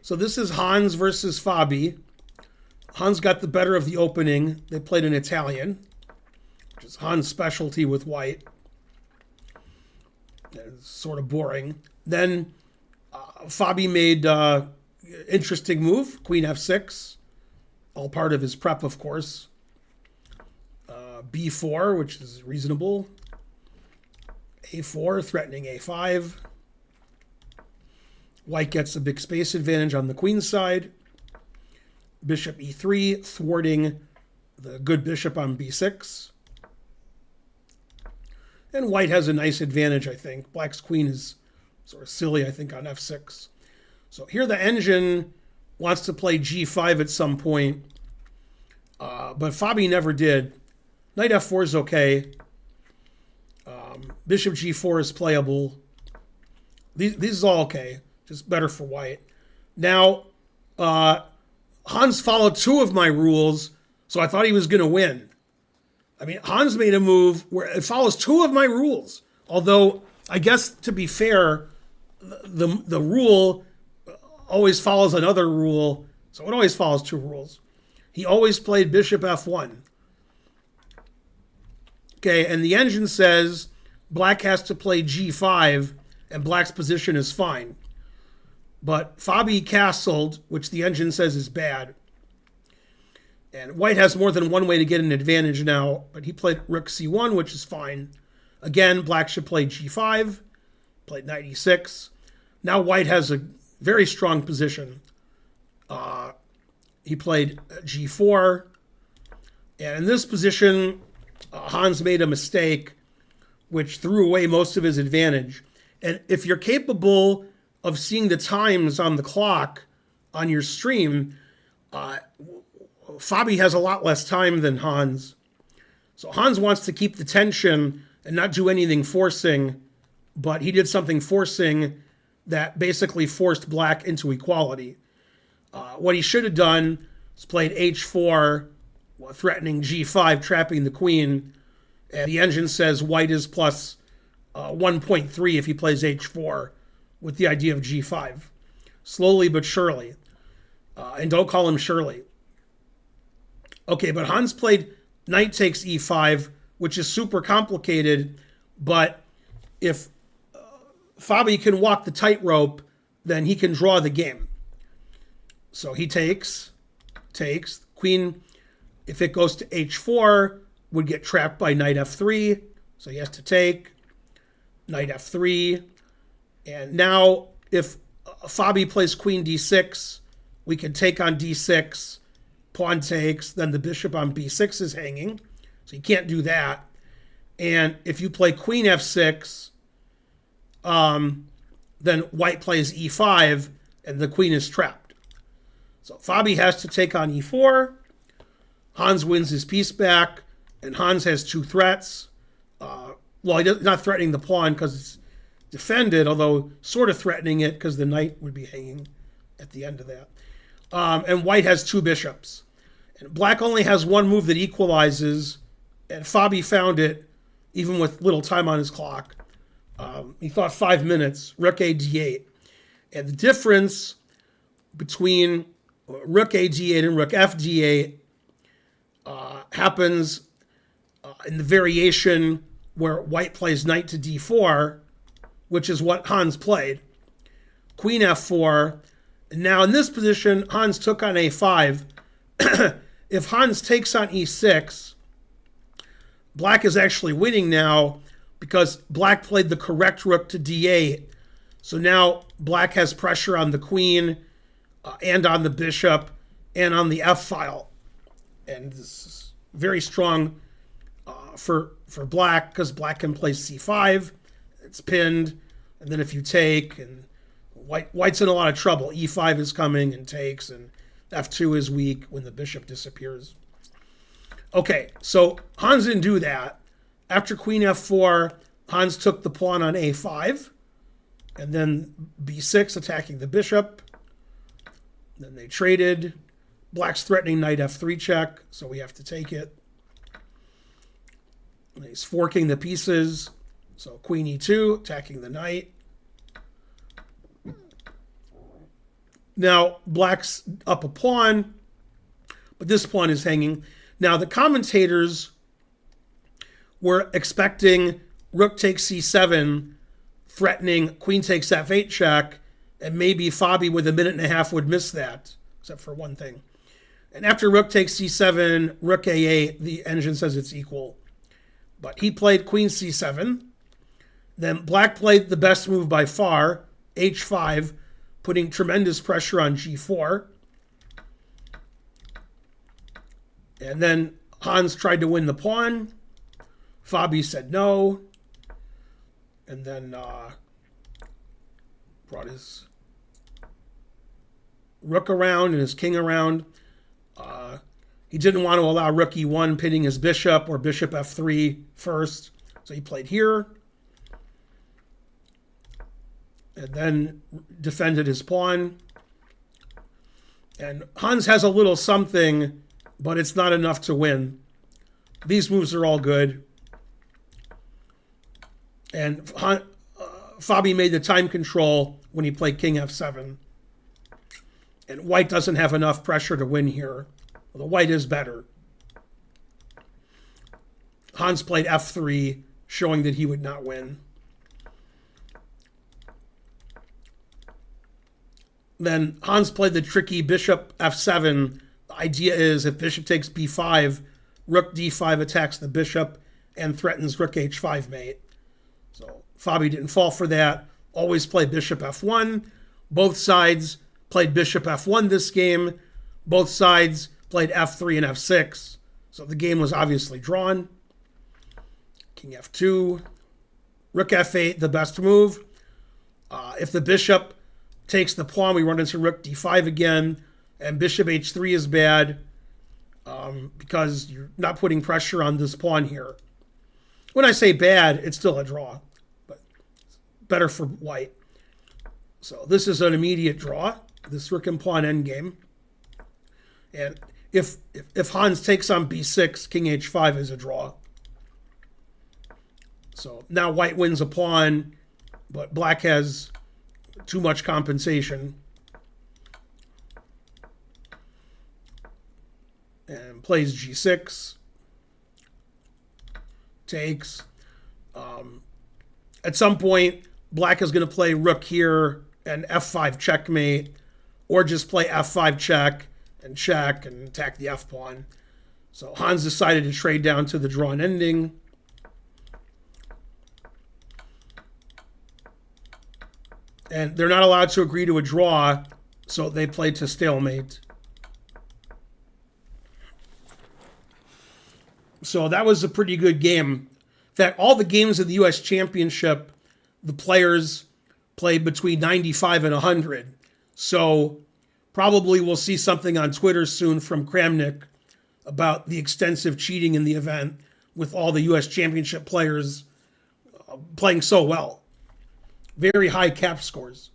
So this is Hans versus Fabi. Hans got the better of the opening. They played in Italian, which is Hans' specialty with white. It's sort of boring. Then Fabi made interesting move, Queen f6, all part of his prep, of course. B4, which is reasonable. A4, threatening A5. White gets a big space advantage on the queen side. Bishop E3, thwarting the good bishop on B6. And white has a nice advantage, I think. Black's queen is sort of silly, I think, on F6. So here the engine wants to play G5 at some point, but Fabi never did. Knight F4 is okay. Bishop G4 is playable. These is all okay, just better for white. Now, Hans followed two of my rules, so I thought he was going to win. I mean, Hans made a move where it follows two of my rules. Although, I guess to be fair, the rule always follows another rule, so it always follows two rules. He always played bishop f1. Okay, and the engine says black has to play g5, and black's position is fine. But Fabi castled, which the engine says is bad. And white has more than one way to get an advantage now, but he played rook c1, which is fine. Again, black should play g5, played knight e6. Now white has a very strong position. He played g4. And in this position, Hans made a mistake, which threw away most of his advantage. And if you're capable of seeing the times on the clock on your stream, Fabi has a lot less time than Hans. So Hans wants to keep the tension and not do anything forcing, but he did something forcing that basically forced black into equality. What he should have done is played h4, threatening g5, trapping the queen. And the engine says white is plus 1.3 if he plays h4 with the idea of g5. Slowly but surely. And don't call him Shirley. Okay, but Hans played knight takes e5, which is super complicated. But if Fabi can walk the tightrope, then he can draw the game. So he takes. Queen, if it goes to h4, would get trapped by knight f3. So he has to take. Knight f3. And now if Fabi plays queen d6, we can take on d6. Pawn takes, then the bishop on b6 is hanging. So you can't do that. And if you play queen f6, then white plays e5, and the queen is trapped. So Fabi has to take on e4. Hans wins his piece back, and Hans has two threats. Well, he's not threatening the pawn because it's defended, although sort of threatening it because the knight would be hanging at the end of that. And white has two bishops. And black only has one move that equalizes, and Fabi found it even with little time on his clock. He thought 5 minutes, rook a d8. And the difference between rook a d8 and rook f d8 happens in the variation where white plays knight to d4, which is what Hans played. Queen f4. And now in this position, Hans took on a5. If Hans takes on e6, black is actually winning now because black played the correct rook to d8. So now black has pressure on the queen and on the bishop and on the f file. And this is very strong for black because black can play c5. It's pinned. And then if you take, and white's in a lot of trouble. e5 is coming and takes, and f2 is weak when the bishop disappears. Okay, so Hans didn't do that. After queen f4, Hans took the pawn on a5, and then b6 attacking the bishop. Then they traded. Black's threatening knight f3 check, so we have to take it. And he's forking the pieces. So queen e2, attacking the knight. Now, black's up a pawn, but this pawn is hanging. Now, the commentators were expecting rook takes c7, threatening queen takes f8 check, and maybe Fabi with a minute and a half would miss that, except for one thing. And after rook takes c7, rook a8, the engine says it's equal. But he played queen c7. Then black played the best move by far, h5, putting tremendous pressure on g4. And then Hans tried to win the pawn. Fabi said no. And then brought his rook around and his king around. He didn't want to allow rook e1 pinning his bishop or bishop f3 first. So he played here. And then defended his pawn. And Hans has a little something, but it's not enough to win. These moves are all good. And Fabi made the time control when he played king f7. And white doesn't have enough pressure to win here. Well, the white is better. Hans played f3, showing that he would not win. Then Hans played the tricky bishop f7. The idea is if bishop takes b5, rook d5 attacks the bishop and threatens rook h5 mate. So Fabi didn't fall for that. Always play bishop f1. Both sides played bishop f1 this game. Both sides played f3 and f6. So the game was obviously drawn. King f2. Rook f8, the best move. If the bishop takes the pawn, we run into rook d5 again. And bishop h3 is bad because you're not putting pressure on this pawn here. When I say bad, it's still a draw. But better for white. So this is an immediate draw. This rook and pawn endgame. And if Hans takes on b6, king h5 is a draw. So now white wins a pawn, but black has too much compensation. And plays g6. Takes. At some point, black is going to play rook here and f5 checkmate, or just play f5 check and attack the f pawn. So Hans decided to trade down to the drawn ending. And they're not allowed to agree to a draw, so they played to stalemate. So that was a pretty good game. In fact, all the games of the U.S. Championship, the players played between 95 and 100. So probably we'll see something on Twitter soon from Kramnik about the extensive cheating in the event with all the U.S. Championship players playing so well. Very high cap scores.